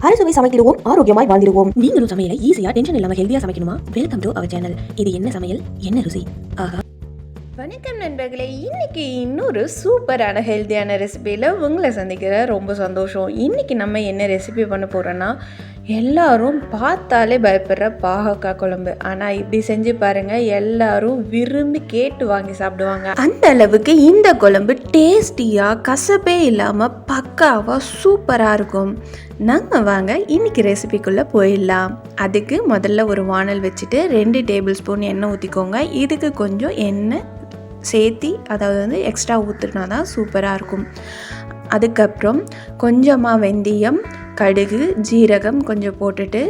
அறுசுவை சமைத்திடுவோம், ஆரோக்கியமாய் வாழ்ந்திடுவோம். நீங்களும் சமையலை ஈஸியா டென்ஷன் இல்லாம ஹெல்தியா சமைக்கணுமா? Welcome to our channel. இது என்ன சமையல், என்ன ருசி? ஆஹா. வணக்கம் நண்பர்களே, இன்றைக்கி இன்னொரு சூப்பரான ஹெல்த்தியான ரெசிபியில் உங்களை சந்திக்கிற ரொம்ப சந்தோஷம். இன்றைக்கி நம்ம என்ன ரெசிபி பண்ண போகிறோன்னா, எல்லாரும் பார்த்தாலே பயப்படுற பாகக்காய் குழம்பு. ஆனால் இப்படி செஞ்சு பாருங்கள், எல்லாரும் விரும்பி கேட்டு வாங்கி சாப்பிடுவாங்க. அந்த அளவுக்கு இந்த குழம்பு டேஸ்டியாக கசப்பே இல்லாமல் பக்காவாக சூப்பராக இருக்கும். நம்ம வாங்க இன்றைக்கி ரெசிபிக்குள்ளே போயிடலாம். அதுக்கு முதல்ல ஒரு வானல் வச்சுட்டு 2 டேபிள் ஸ்பூன் எண்ணெய் ஊற்றிக்கோங்க. இதுக்கு கொஞ்சம் எண்ணெய் சேர்த்தி, அதாவது எக்ஸ்ட்ரா ஊற்றுனா தான் சூப்பராக இருக்கும். அதுக்கப்புறம் கொஞ்சமாக வெந்தயம், கடுகு, ஜீரகம் கொஞ்சம் போட்டுட்டு,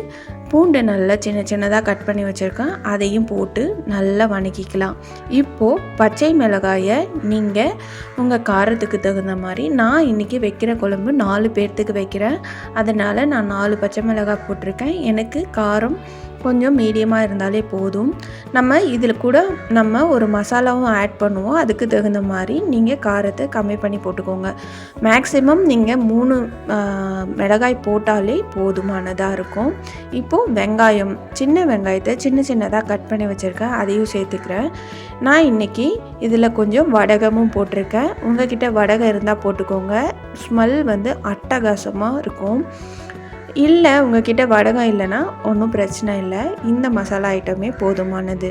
பூண்டு நல்லா சின்ன சின்னதாக கட் பண்ணி வச்சுருக்கேன், அதையும் போட்டு நல்லா வணக்கிக்கலாம். இப்போது பச்சை மிளகாயை நீங்கள் உங்கள் காரத்துக்கு தகுந்த மாதிரி, நான் இன்றைக்கி வைக்கிற குழம்பு 4 பேர்த்துக்கு வைக்கிறேன், அதனால் நான் 4 பச்சை மிளகாய் போட்டிருக்கேன். எனக்கு காரம் கொஞ்சம் மீடியமாக இருந்தாலே போதும். நம்ம இதில் கூட நம்ம ஒரு மசாலாவும் ஆட் பண்ணுவோம், அதுக்கு தகுந்த மாதிரி நீங்கள் காரத்தை கம்மி பண்ணி போட்டுக்கோங்க. மேக்ஸிமம் நீங்கள் 3 மிளகாய் போட்டாலே போதுமானதாக இருக்கும். இப்போது வெங்காயம், சின்ன வெங்காயத்தை சின்ன சின்னதாக கட் பண்ணி வச்சுருக்கேன், அதையும் சேர்த்துக்கிறேன். நான் இன்றைக்கி இதில் கொஞ்சம் வடகமும் போட்டிருக்கேன். உங்கள்கிட்ட வடகம் இருந்தால் போட்டுக்கோங்க, ஸ்மெல் அட்டகாசமாக இருக்கும். இல்லை உங்கள்கிட்ட வடகம் இல்லைன்னா ஒன்றும் பிரச்சனை இல்லை, இந்த மசாலா ஐட்டமே போதுமானது.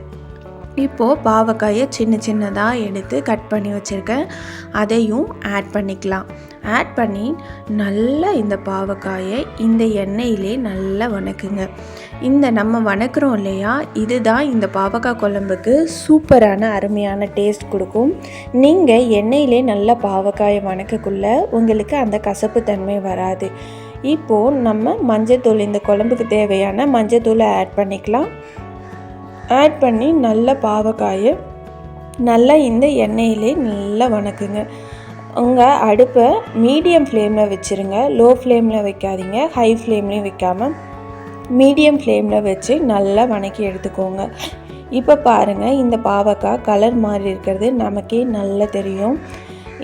இப்போது பாவக்காயை சின்ன சின்னதாக எடுத்து கட் பண்ணி வச்சுருக்கேன், அதையும் ஆட் பண்ணிக்கலாம். ஆட் பண்ணி நல்லா இந்த பாவக்காயை இந்த எண்ணெயிலே நல்லா வணக்குங்க. இந்த நம்ம வணக்குறோம் இல்லையா, இதுதான் இந்த பாவக்காய் குழம்புக்கு சூப்பரான அருமையான டேஸ்ட் கொடுக்கும். நீங்கள் எண்ணெயிலே நல்லா பாவக்காயை வணக்கக்குள்ள உங்களுக்கு அந்த கசப்பு தன்மை வராது. இப்போது நம்ம மஞ்சத்தூள், இந்த குழம்புக்கு தேவையான மஞ்சத்தூளை ஆட் பண்ணிக்கலாம். ஆட் பண்ணி நல்லா பாவக்காயை நல்லா இந்த எண்ணெயிலே நல்லா வணக்குங்க. உங்கள் அடுப்பை மீடியம் ஃப்ளேமில் வச்சுருங்க, லோ ஃப்ளேமில் வைக்காதீங்க, ஹை ஃப்ளேம்லேயும் வைக்காமல் மீடியம் ஃப்ளேமில் வச்சு நல்லா வணக்கி எடுத்துக்கோங்க. இப்போ பாருங்கள், இந்த பாவக்காய் கலர் மாதிரி இருக்கிறது நமக்கே நல்லா தெரியும்.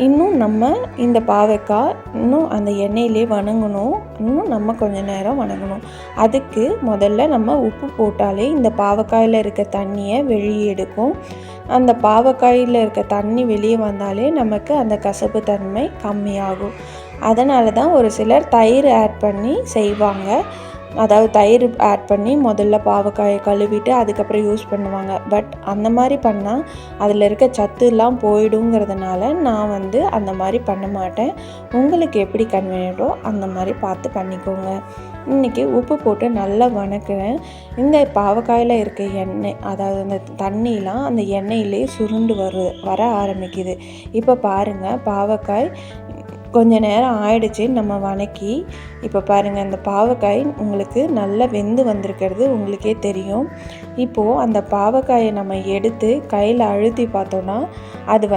இன்னும் நம்ம இந்த பாவக்காய் இன்னும் அந்த எண்ணெயிலே வணங்கணும், இன்னும் நம்ம கொஞ்சம் நேரம் வணங்கணும். அதுக்கு முதல்ல நம்ம உப்பு போட்டாலே இந்த பாவக்காயில் இருக்க தண்ணியை வெளியே எடுக்கும். அந்த பாவக்காயில் இருக்க தண்ணி வெளியே வந்தாலே நமக்கு அந்த கசப்பு தன்மை கம்மியாகும். அதனால தான் ஒரு சிலர் தயிர் ஆட் பண்ணி செய்வாங்க. அதாவது தயிர் ஆட் பண்ணி முதல்ல பாவக்காயை கழுவிட்டு அதுக்கப்புறம் யூஸ் பண்ணுவாங்க. பட் அந்த மாதிரி பண்ணால் அதில் இருக்க சத்துலாம் போயிடுங்கிறதுனால நான் அந்த மாதிரி பண்ண மாட்டேன். உங்களுக்கு எப்படி கன்வீனியன்ட்டோ அந்த மாதிரி பார்த்து பண்ணிக்கோங்க. இன்றைக்கி உப்பு போட்டு நல்லா வணக்குறேன். இந்த பாவக்காயில் இருக்க எண்ணெய், அதாவது அந்த தண்ணிலாம் அந்த எண்ணெயிலே சுருண்டு வர ஆரம்பிக்குது. இப்போ பாருங்கள், பாவக்காய் கொஞ்ச நேரம் ஆயிடுச்சு நம்ம வணக்கி. இப்போ பாருங்கள், அந்த பாவக்காய் உங்களுக்கு நல்லா வெந்து வந்திருக்கிறது உங்களுக்கே தெரியும். இப்போது அந்த பாவக்காயை நம்ம எடுத்து கையில் அழுத்தி பார்த்தோன்னா அது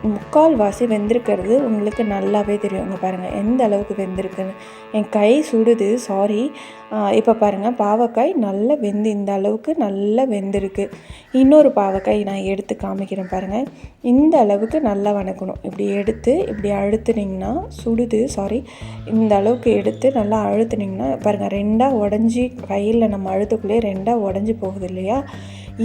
3/4 வெந்திருக்கிறது உங்களுக்கு நல்லாவே தெரியும். இங்கே பாருங்கள் எந்த அளவுக்கு வெந்திருக்குன்னு. என் கை சுடுது, சாரி. இப்போ பாருங்கள், பாவக்காய் நல்லா வெந்து இந்த அளவுக்கு நல்லா வெந்திருக்கு. இன்னொரு பாவக்காய் நான் எடுத்து காமிக்கிறேன் பாருங்கள். இந்த அளவுக்கு நல்லா வணக்கணும். இப்படி எடுத்து இப்படி அழுத்துனிங்கன்னா, சுடுது சாரி, இந்த அளவுக்கு எடுத்து நல்லா அழுத்துனிங்கன்னா பாருங்கள், 2ஆக உடஞ்சி கையில் நம்ம அழுத்தக்குள்ளே 2ஆக உடஞ்சி போகுது இல்லையா,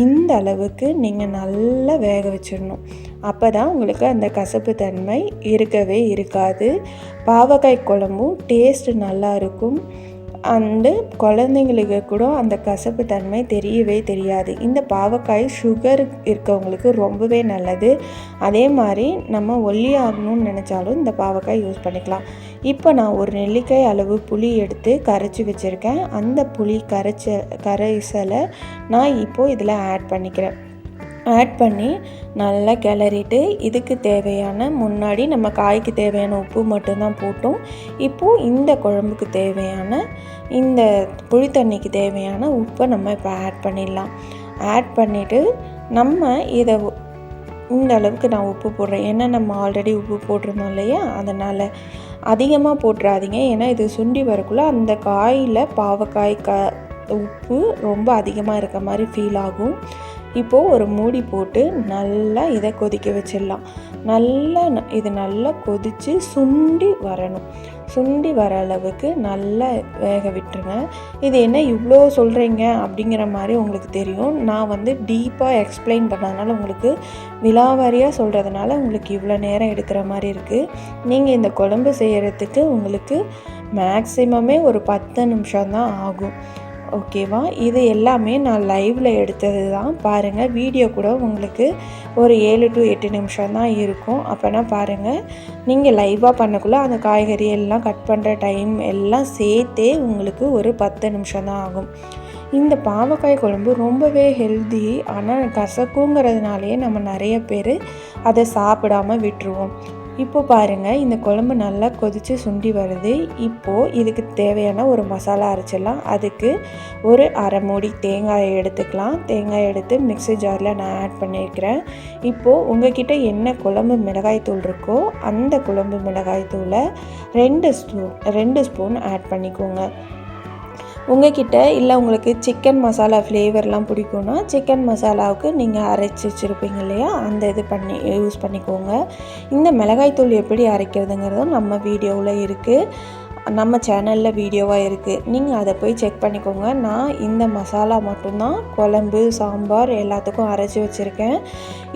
இந்த அளவுக்கு நீங்கள் நல்லா வேக வச்சிடணும். அப்போ தான் உங்களுக்கு அந்த கசப்பு தன்மை இருக்கவே இருக்காது. பாவக்காய் குழம்பும் டேஸ்ட்டு நல்லா இருக்கும். குழந்தைங்களுக்கு கூட அந்த கசப்பு தன்மை தெரியவே தெரியாது. இந்த பாவக்காய் சுகர் இருக்கவங்களுக்கு ரொம்பவே நல்லது. அதே மாதிரி நம்ம ஒல்லியாகணும்னு நினச்சாலும் இந்த பாவக்காய் யூஸ் பண்ணிக்கலாம். இப்போ நான் ஒரு நெல்லிக்காய் அளவு புளி எடுத்து கரைச்சி வச்சுருக்கேன். அந்த புளி கரைசலை நான் இப்போது இதில் ஆட் பண்ணிக்கிறேன். ஆட் பண்ணி நல்லா கிளறிட்டு, இதுக்கு தேவையான, முன்னாடி நம்ம காய்க்கு தேவையான உப்பு மட்டும்தான் போட்டோம். இப்போது இந்த குழம்புக்கு தேவையான, இந்த புளி தண்ணிக்கு தேவையான உப்பை நம்ம இப்போ ஆட் பண்ணிடலாம். ஆட் பண்ணிவிட்டு நம்ம இதை இந்த அளவுக்கு நான் உப்பு போடுறேன். ஏன்னா நம்ம ஆல்ரெடி உப்பு போட்டிருந்தோம் இல்லையா, அதனால் அதிகமாக போட்டுறாதீங்க. ஏன்னா இது சுண்டி வரக்குள்ளே அந்த காயில் பாவக்காய் உப்பு ரொம்ப அதிகமாக இருக்க மாதிரி ஃபீல் ஆகும். இப்போது ஒரு மூடி போட்டு நல்லா இதை கொதிக்க வச்சிடலாம். இது நல்லா கொதித்து சுண்டி வரணும். சுண்டி வர அளவுக்கு நல்லா வேக விட்டுருங்க. இது என்ன இவ்வளோ சொல்கிறீங்க அப்படிங்கிற மாதிரி உங்களுக்கு தெரியும். நான் வந்து டீப்பாக எக்ஸ்பிளைன் பண்ணதுனால உங்களுக்கு விலாவாரியாக சொல்கிறதுனால உங்களுக்கு இவ்வளோ நேரம் எடுக்கிற மாதிரி இருக்குது. நீங்கள் இந்த குழம்பு செய்கிறதுக்கு உங்களுக்கு மேக்ஸிமமே ஒரு 10 நிமிஷம்தான் ஆகும். ஓகேவா? இது எல்லாமே நான் லைவில் எடுத்தது தான். பாருங்கள், வீடியோ கூட உங்களுக்கு ஒரு 7 to 8 நிமிஷம் தான் இருக்கும். அப்போனா பாருங்கள், நீங்கள் லைவாக பண்ணக்குள்ளே அந்த காய்கறி எல்லாம் கட் பண்ணுற டைம் எல்லாம் சேர்த்தே உங்களுக்கு ஒரு 10 நிமிஷம் தான் ஆகும். இந்த பாவக்காய் குழம்பு ரொம்பவே ஹெல்தி. ஆனால் கசக்குங்கிறதுனாலே நம்ம நிறைய பேர் அதை சாப்பிடாம விட்டுருவோம். இப்போ பாருங்கள், இந்த குழம்பு நல்லா கொதித்து சுண்டி வருது. இப்போது இதுக்கு தேவையான ஒரு மசாலா அரைச்சிடலாம். அதுக்கு ஒரு அரை மூடி தேங்காயை எடுத்துக்கலாம். தேங்காய் எடுத்து மிக்ஸி ஜாரில் நான் ஆட் பண்ணியிருக்கிறேன். இப்போது உங்ககிட்ட என்ன குழம்பு மிளகாய் தூள் இருக்கோ அந்த குழம்பு மிளகாய் தூளை 2 ஸ்பூன் ஆட் பண்ணிக்கோங்க. உங்ககிட்ட இல்லை உங்களுக்கு சிக்கன் மசாலா ஃப்ளேவர்லாம் பிடிக்கும்னா சிக்கன் மசாலாவுக்கு நீங்கள் அரைச்சி வச்சுருப்பீங்க இல்லையா, அந்த இது யூஸ் பண்ணிக்கோங்க. இந்த மிளகாய்த்தூள் எப்படி அரைக்கிறதுங்கிறதும் நம்ம வீடியோவில் இருக்குது, நம்ம சேனலில் வீடியோவாக இருக்குது. நீங்கள் அதை போய் செக் பண்ணிக்கோங்க. நான் இந்த மசாலா மட்டும்தான் குழம்பு, சாம்பார் எல்லாத்துக்கும் அரைச்சி வச்சுருக்கேன்.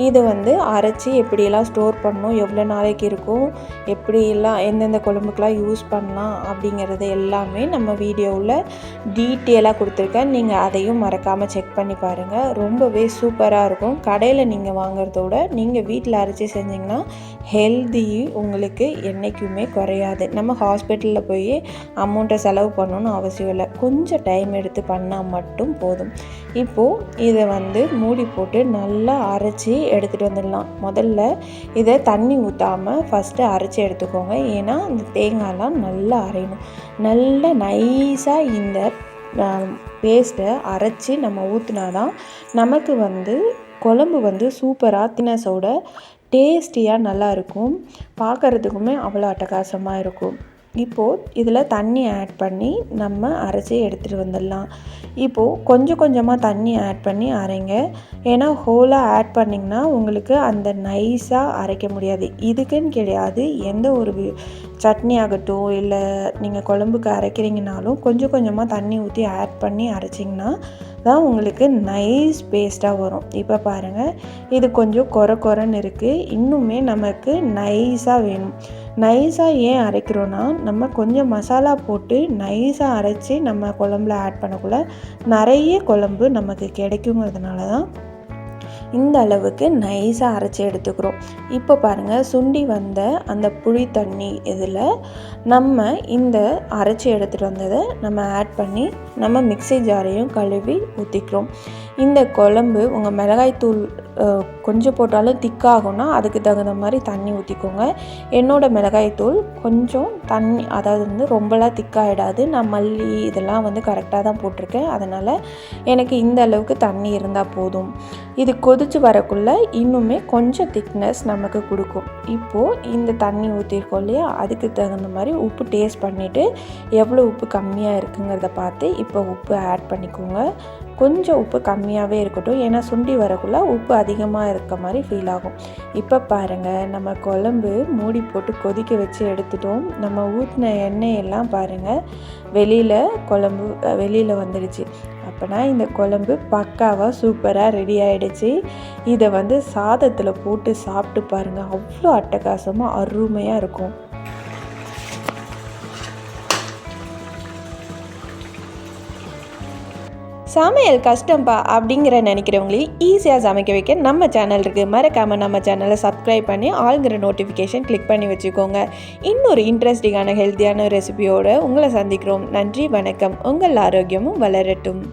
இது வந்து அரைச்சி எப்படியெல்லாம் ஸ்டோர் பண்ணணும், எவ்வளோ நாளைக்கு இருக்கும், எப்படியெல்லாம் எந்தெந்த குழம்புக்கெலாம் யூஸ் பண்ணலாம் அப்படிங்கிறது எல்லாமே நம்ம வீடியோவில் டீட்டெயிலாக கொடுத்துருக்கேன். நீங்கள் அதையும் மறக்காமல் செக் பண்ணி பாருங்கள். ரொம்பவே சூப்பராக இருக்கும். கடையில் நீங்கள் வாங்குறதோட நீங்கள் வீட்டில் அரைச்சி செஞ்சிங்கன்னா ஹெல்தி உங்களுக்கு என்றைக்குமே குறையாது. நம்ம ஹாஸ்பிட்டலில் போய் அமௌண்ட்டை செலவு பண்ணணும்னு அவசியம் இல்லை. கொஞ்சம் டைம் எடுத்து பண்ணால் மட்டும் போதும். இப்போது இதை வந்து மூடி போட்டு நல்லா அரைச்சி எடுத்துகிட்டு வந்துடலாம். முதல்ல இதை தண்ணி ஊற்றாமல் ஃபஸ்ட்டு அரைச்சி எடுத்துக்கோங்க. ஏன்னா அந்த தேங்காயெலாம் நல்லா அரையணும். நல்லா நைஸாக இந்த பேஸ்ட்டை அரைச்சி நம்ம ஊற்றினா தான் நமக்கு வந்து குழம்பு வந்து சூப்பராக தினஸோட டேஸ்டியாக நல்லாயிருக்கும். பார்க்குறதுக்குமே அவ்வளோ அட்டகாசமாக இருக்கும். இப்போது இதில் தண்ணி ஆட் பண்ணி நம்ம அரைச்சி எடுத்துகிட்டு வந்துடலாம். இப்போது கொஞ்சம் கொஞ்சமாக தண்ணி ஆட் பண்ணி அரைங்க. ஏன்னா ஹோலாக ஆட் பண்ணிங்கன்னா உங்களுக்கு அந்த நைஸாக அரைக்க முடியாது. இதுக்குன்னு கிடையாது, எந்த ஒரு சட்னி ஆகட்டும் இல்லை நீங்கள் குழம்புக்கு அரைக்கிறீங்கனாலும் கொஞ்சம் கொஞ்சமாக தண்ணி ஊற்றி ஆட் பண்ணி அரைச்சிங்கன்னா தான் உங்களுக்கு நைஸ் பேஸ்ட்டாக வரும். இப்போ பாருங்கள், இது கொஞ்சம் கொரன்னு இருக்குது. இன்னுமே நமக்கு நைஸாக வேணும். நைஸாக ஏன் அரைக்கிறோன்னா, நம்ம கொஞ்சம் மசாலா போட்டு நைஸாக அரைச்சி நம்ம குழம்புல ஆட் பண்ணக்குள்ள நிறைய குழம்பு நமக்கு கிடைக்குங்கிறதுனால தான் இந்த அளவுக்கு நைஸாக அரைச்சி எடுத்துக்கிறோம். இப்போ பாருங்கள், சுண்டி வந்த அந்த புளி தண்ணி இதில் நம்ம இந்த அரைச்சி எடுத்துகிட்டு வந்ததை நம்ம ஆட் பண்ணி நம்ம மிக்ஸி ஜாரையும் கழுவி ஊற்றிக்கிறோம். இந்த குழம்பு உங்கள் மிளகாய்த்தூள் கொஞ்சம் போட்டாலும் திக்காகும்னா அதுக்கு தகுந்த மாதிரி தண்ணி ஊற்றிக்கோங்க. என்னோடய மிளகாய்த்தூள் கொஞ்சம் தண்ணி, அதாவது வந்து ரொம்பலாம் திக்காகிடாது. நான் மல்லி இதெல்லாம் வந்து கரெக்டாக தான் போட்டிருக்கேன். அதனால் எனக்கு இந்த அளவுக்கு தண்ணி இருந்தால் போதும். இது கொதித்து வரக்குள்ளே இன்னுமே கொஞ்சம் திக்னஸ் நமக்கு கொடுக்கும். இப்போது இந்த தண்ணி ஊற்றிருக்கோம் இல்லையா, அதுக்கு தகுந்த மாதிரி உப்பு டேஸ்ட் பண்ணிவிட்டு எவ்வளோ உப்பு கம்மியாக இருக்குங்கிறத பார்த்து இப்போ உப்பு ஆட் பண்ணிக்கோங்க. கொஞ்சம் உப்பு கம்மியாகவே இருக்கட்டும், ஏன்னா சுண்டி வரக்குள்ளே உப்பு அதிகமாக இருக்க மாதிரி ஃபீல் ஆகும். இப்போ பாருங்கள், நம்ம குழம்பு மூடி போட்டு கொதிக்க வச்சு எடுத்துட்டோம். நம்ம ஊற்றின எண்ணெயெல்லாம் பாருங்கள் வெளியில் வந்துடுச்சு. அப்போனா இந்த குழம்பு பக்காவாக சூப்பராக ரெடி ஆகிடுச்சு. இதை வந்து சாதத்தில் போட்டு சாப்பிட்டு பாருங்கள், அவ்வளோ அட்டகாசமாக அருமையாக இருக்கும். சமையல் கஷ்டம்பா அப்படிங்கிற நினைக்கிறவங்களையும் ஈஸியாக சமைக்க வைக்க நம்ம சேனல் இருக்குது. மறக்காமல் நம்ம சேனலை சப்ஸ்கிரைப் பண்ணி ஆளுங்கிற நோட்டிஃபிகேஷன் கிளிக் பண்ணி வச்சுக்கோங்க. இன்னொரு இன்ட்ரெஸ்டிங்கான ஹெல்த்தியான ரெசிபியோடு உங்களை சந்திக்கிறோம். நன்றி, வணக்கம். உங்கள் ஆரோக்கியமும் வளரட்டும்.